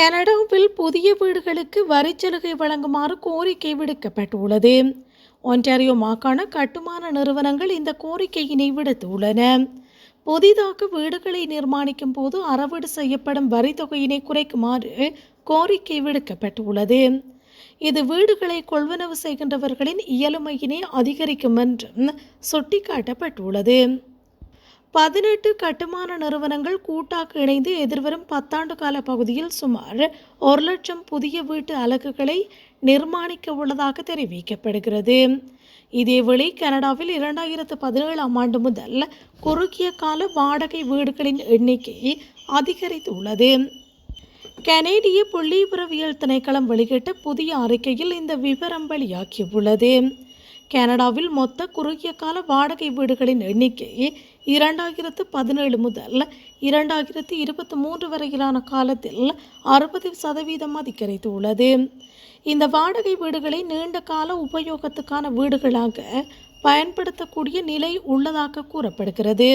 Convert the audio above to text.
கனடாவில் புதிய வீடுகளுக்கு வரிச்சலுகை வழங்குமாறு கோரிக்கை விடுக்கப்பட்டுள்ளது. ஒன்டாரியோ மாகாண கட்டுமான நிறுவனங்கள் இந்த கோரிக்கையினை விடுத்துள்ளன. புதிதாக வீடுகளை நிர்மாணிக்கும் போது அறவீடு செய்யப்படும் வரி தொகையினை குறைக்குமாறு கோரிக்கை விடுக்கப்பட்டுள்ளது. இது வீடுகளை கொள்வனவு செய்கின்றவர்களின் இயலுமையினை அதிகரிக்கும் என்றும் சுட்டிக்காட்டப்பட்டுள்ளது. 18 கட்டுமான நிறுவனங்கள் கூட்டாக இணைந்து எதிர்வரும் 10 ஆண்டு கால பகுதியில் சுமார் 1,00,000 புதிய வீட்டு அலகுகளை நிர்மாணிக்க உள்ளதாக தெரிவிக்கப்படுகிறது. இதேவேளை கனடாவில் 2017ஆம் ஆண்டு முதல் குறுகிய கால வாடகை வீடுகளின் எண்ணிக்கை அதிகரித்துள்ளது. கனேடிய புள்ளிவிவரவியல் திணைக்களம் வெளியிட்ட புதிய அறிக்கையில் இந்த விவரம் வெளியாகியுள்ளது. கனடாவில் மொத்த குறுகிய கால வாடகை வீடுகளின் எண்ணிக்கை 2017 முதல் 2023 வரையிலான காலத்தில் 60% அதிகரித்துள்ளது. இந்த வாடகை வீடுகளை நீண்ட கால உபயோகத்துக்கான வீடுகளாக பயன்படுத்தக்கூடிய நிலை உள்ளதாக கூறப்படுகிறது.